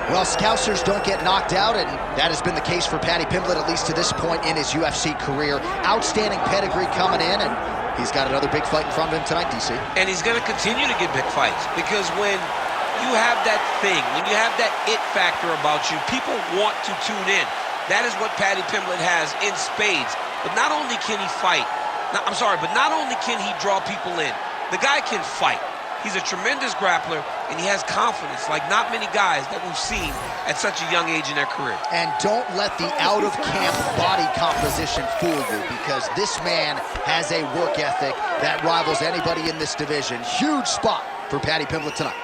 Well, Scousers don't get knocked out, and that has been the case for Paddy Pimblett, at least to this point in his UFC career. Outstanding pedigree coming in, and he's got another big fight in front of him tonight, DC. And he's going to continue to get big fights, because when you have that thing, when you have that it factor about you, people want to tune in. That is what Paddy Pimblett has in spades. But not only can he fight, but not only can he draw people in, the guy can fight. He's a tremendous grappler, and he has confidence like not many guys that we've seen at such a young age in their career. And don't let the out-of-camp body composition fool you, because this man has a work ethic that rivals anybody in this division. Huge spot for Paddy Pimblett tonight.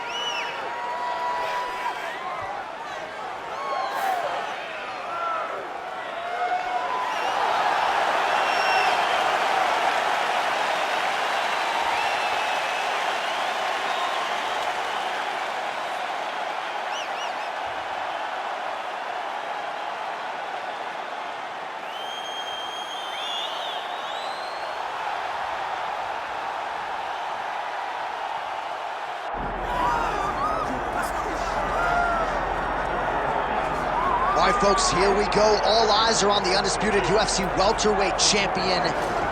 All right, folks, here we go. All eyes are on the undisputed UFC welterweight champion.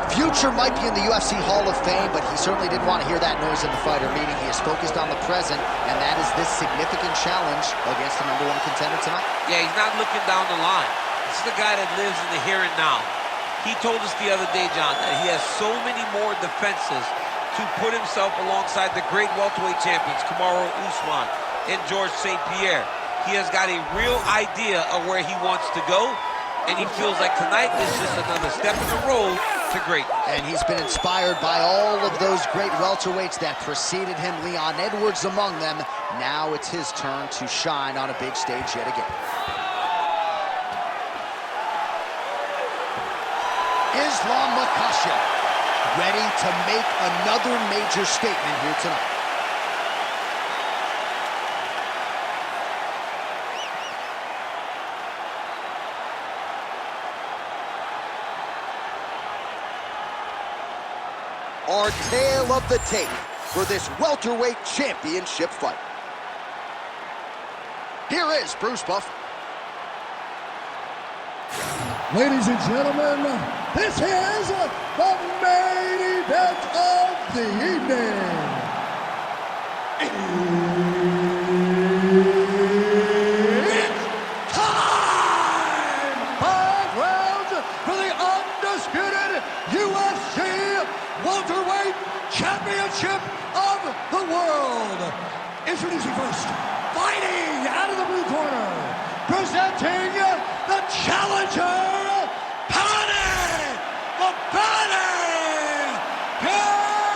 Future might be in the UFC Hall of Fame, but he certainly didn't want to hear that noise in the fighter meeting. He is focused on the present, and that is this significant challenge against the #1 contender tonight. Yeah, he's not looking down the line. This is the guy that lives in the here and now. He told us the other day, John, that he has so many more defenses to put himself alongside the great welterweight champions, Kamaru Usman and George St. Pierre. He has got a real idea of where he wants to go, and he feels like tonight is just another step in the road to great. And he's been inspired by all of those great welterweights that preceded him, Leon Edwards among them. Now it's his turn to shine on a big stage yet again. Islam Makhachev, ready to make another major statement here tonight. Our tale of the tape for this welterweight championship fight. Here is Bruce Buffer. Ladies and gentlemen, this is the main event of the evening. It's time! 5 rounds for the undisputed UFC welterweight championship of the world. Introducing first, fighting out of the blue corner, presenting the challenger, Paddy Pimblett.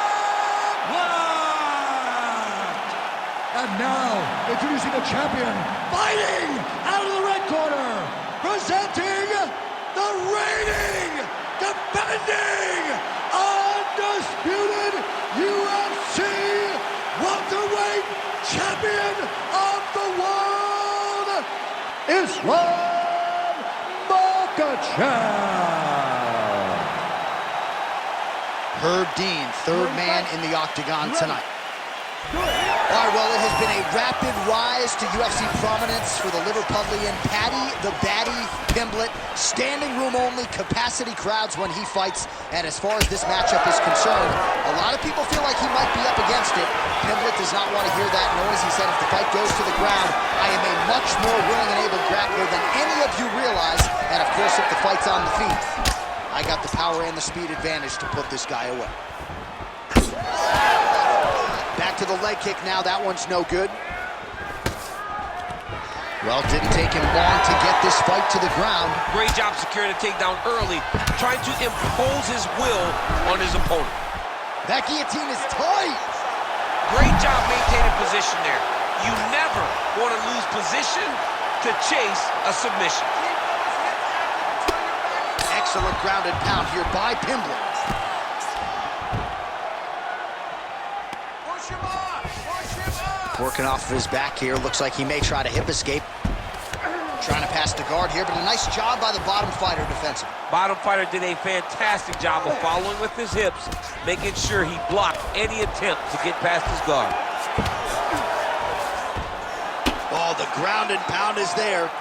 And now, introducing the champion, fighting out of the red corner, presenting the reigning, defending, undisputed UFC welterweight champion of the world, Islam Makhachev. Herb Dean, third man in the octagon tonight. All right, well, it has been a rapid rise to UFC prominence for the Liverpudlian Paddy the Baddy Pimblett. Standing room only, capacity crowds when he fights. And as far as this matchup is concerned, a lot of people feel like he might be up against it. Pimblett does not want to hear that noise. He said, if the fight goes to the ground, I am a much more willing and able grappler than any of you realize. And of course, if the fight's on the feet, I got the power and the speed advantage to put this guy away. Back to the leg kick now. That one's no good. Well, it didn't take him long to get this fight to the ground. Great job securing a takedown early, trying to impose his will on his opponent. That guillotine is tight. Great job maintaining position there. You never want to lose position to chase a submission. Excellent grounded pound here by Pimblett. Push him up! Working off of his back here. Looks like he may try to hip escape. Trying to pass the guard here, but a nice job by the bottom fighter defensively. Bottom fighter did a fantastic job of following with his hips, making sure he blocked any attempt to get past his guard. Oh, the ground and pound is there.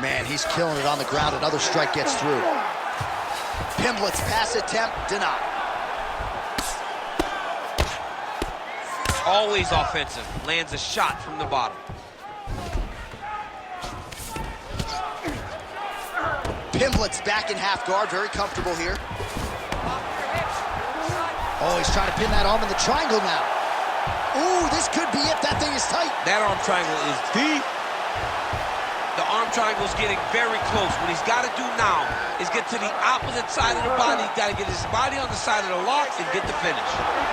Man, he's killing it on the ground. Another strike gets through. Pimblett's pass attempt denied. Always offensive. Lands a shot from the bottom. Pimblett's back in half guard, very comfortable here. Oh, he's trying to pin that arm in the triangle now. Ooh, this could be it. That thing is tight. That arm triangle is deep. The arm triangle is getting very close. What he's got to do now is get to the opposite side of the body. He's got to get his body on the side of the lock and get the finish.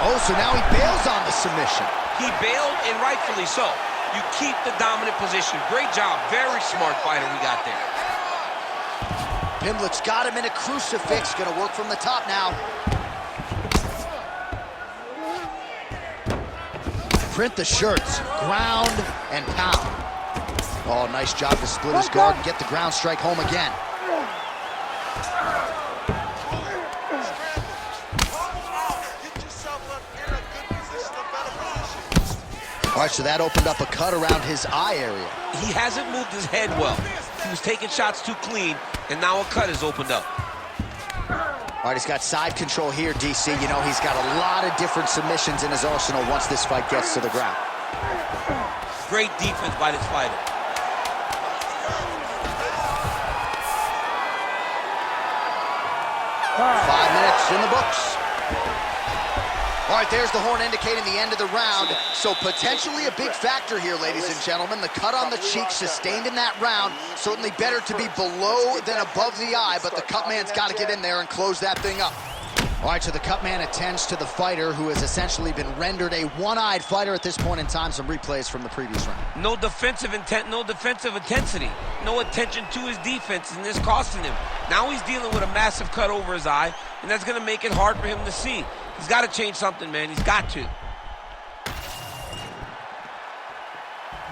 Oh, so now he bails on the submission. He bailed, and rightfully so. You keep the dominant position. Great job. Very smart fighter we got there. Pimblett's got him in a crucifix. Gonna work from the top now. Print the shirts. Ground and pound. Oh, nice job to split his guard and get the ground strike home again. All right, so that opened up a cut around his eye area. He hasn't moved his head well. He was taking shots too clean, and now a cut has opened up. All right, he's got side control here, DC. You know, he's got a lot of different submissions in his arsenal once this fight gets to the ground. Great defense by this fighter. Five minutes in the books. All right, there's the horn indicating the end of the round. So potentially a big factor here, ladies and gentlemen. The cut on the cheek sustained in that round. Certainly better to be below than above the eye, but the cut man's got to get in there and close that thing up. All right, so the cut man attends to the fighter who has essentially been rendered a one-eyed fighter at this point in time. Some replays from the previous round. No defensive intent, no defensive intensity. No attention to his defense, and this costing him. Now he's dealing with a massive cut over his eye, and that's going to make it hard for him to see. He's got to change something, man. He's got to.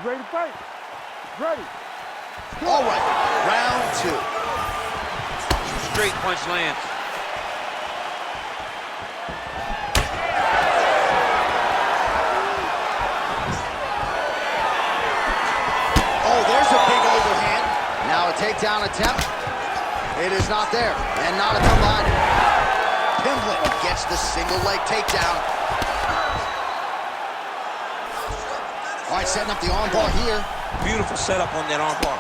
Ready to fight? Ready. All right, round two. Straight punch lands. Oh, there's a big overhand. Now a takedown attempt. It is not there, and not a combined. Pimblett gets the single leg takedown. All right, setting up the armbar here. Beautiful setup on that armbar.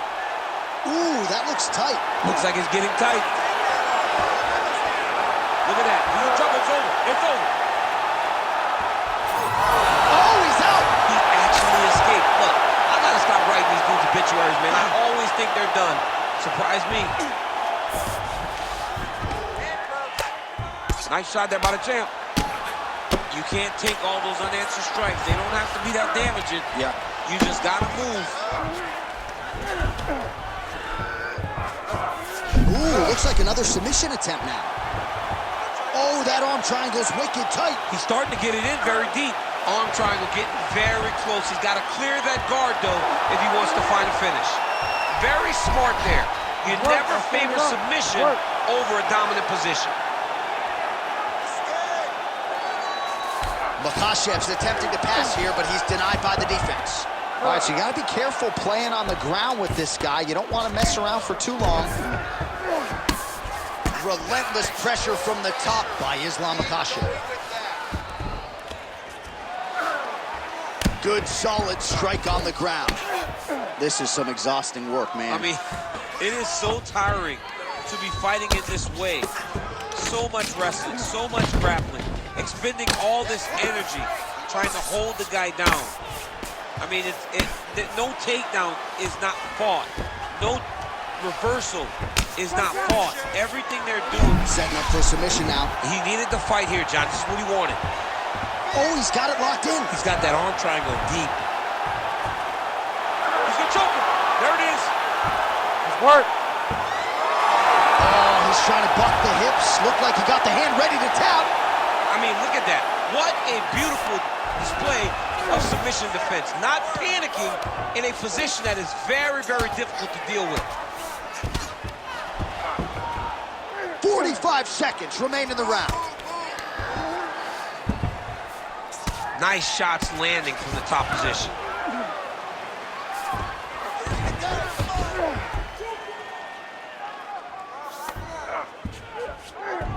Ooh, that looks tight. Looks like it's getting tight. Look at that. He's in trouble. It's over. It's over. Oh, he's out. He actually escaped. Look, I gotta stop writing these dudes obituaries, man. I always think they're done. Surprise me. Nice shot there by the champ. You can't take all those unanswered strikes. They don't have to be that damaging. Yeah. You just gotta move. Ooh, looks like another submission attempt now. Oh, that arm triangle's wicked tight. He's starting to get it in very deep. Arm triangle getting very close. He's got to clear that guard, though, if he wants to find a finish. Very smart there. You never favor submission over a dominant position. Makhachev's attempting to pass here, but he's denied by the defense. All right, so you got to be careful playing on the ground with this guy. You don't want to mess around for too long. Relentless pressure from the top by Islam Makhachev. Good, solid strike on the ground. This is some exhausting work, man. I mean, it is so tiring to be fighting in this way. So much wrestling, so much grappling, expending all this energy trying to hold the guy down. I mean, no takedown is not fought. No reversal is not fought. Everything they're doing. Setting up for submission now. He needed to fight here, John. This is what he wanted. Oh, he's got it locked in. He's got that arm triangle deep. He's gonna choke him. There it is. It's work. Oh, he's trying to buck the hips. Looked like he got the hand ready to tap. I mean, look at that. What a beautiful display of submission defense. Not panicking in a position that is very, very difficult to deal with. 45 seconds remain in the round. Nice shots landing from the top position.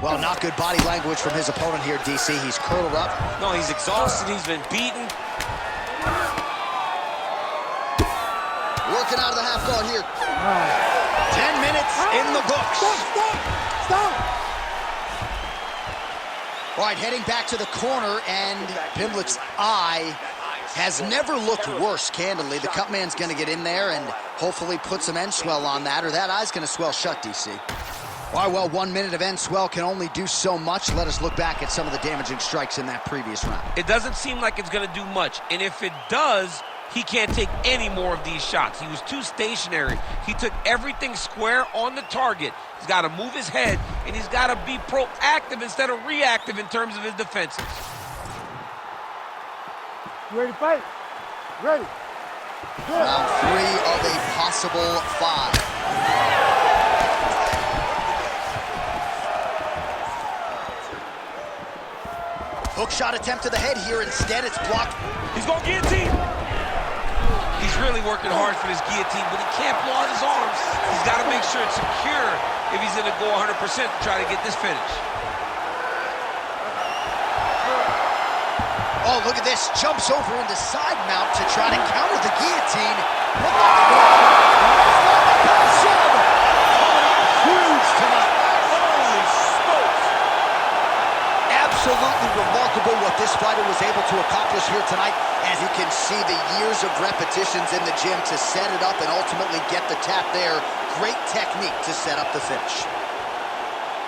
Well, not good body language from his opponent here, DC. He's curled up. No, he's exhausted. He's been beaten. Working out of the half guard here. 10 minutes in the books. Stop! All right, heading back to the corner, and Pimblett's eye has never looked worse, candidly. The cut man's going to get in there and hopefully put some end swell on that, or that eye's going to swell shut, DC. All right, well, 1 minute of end swell can only do so much. Let us look back at some of the damaging strikes in that previous round. It doesn't seem like it's going to do much, and if it does, he can't take any more of these shots. He was too stationary. He took everything square on the target. He's got to move his head, and he's got to be proactive instead of reactive in terms of his defenses. You ready to fight? Ready. Round 3 of a possible 5. Hook shot attempt to the head here. Instead, it's blocked. He's going to guillotine. He's really working hard for this guillotine, but he can't blow out his arms. He's got to make sure it's secure if he's going to go 100% to try to get this finish. Oh, look at this. Jumps over into side mount to try to counter the guillotine. Huge tonight. Holy smokes. Absolutely remarkable what this fighter was able to accomplish here tonight. As you can see, the years of repetitions in the gym to set it up and ultimately get the tap there. Great technique to set up the finish.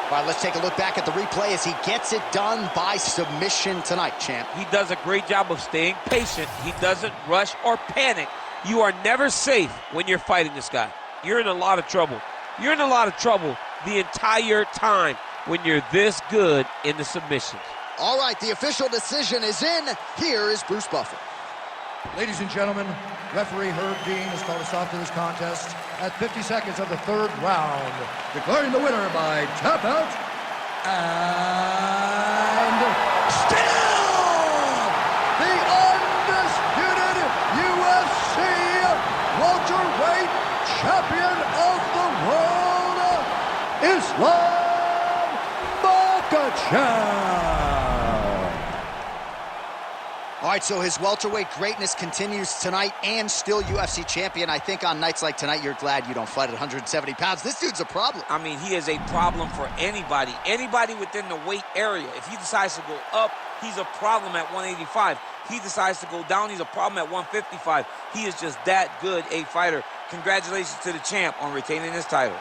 All right, let's take a look back at the replay as he gets it done by submission tonight, champ. He does a great job of staying patient. He doesn't rush or panic. You are never safe when you're fighting this guy. You're in a lot of trouble. You're in a lot of trouble the entire time when you're this good in the submissions. All right, the official decision is in. Here is Bruce Buffer. Ladies and gentlemen, referee Herb Dean has called a stop to this contest at 50 seconds of the 3rd round, declaring the winner by tap out and still the undisputed UFC welterweight champion of the world, Islam Makhachev. All right, so his welterweight greatness continues tonight and still UFC champion. I think on nights like tonight, you're glad you don't fight at 170 pounds. This dude's a problem. I mean, he is a problem for anybody within the weight area. If he decides to go up, he's a problem at 185. He decides to go down, he's a problem at 155. He is just that good a fighter. Congratulations to the champ on retaining his title.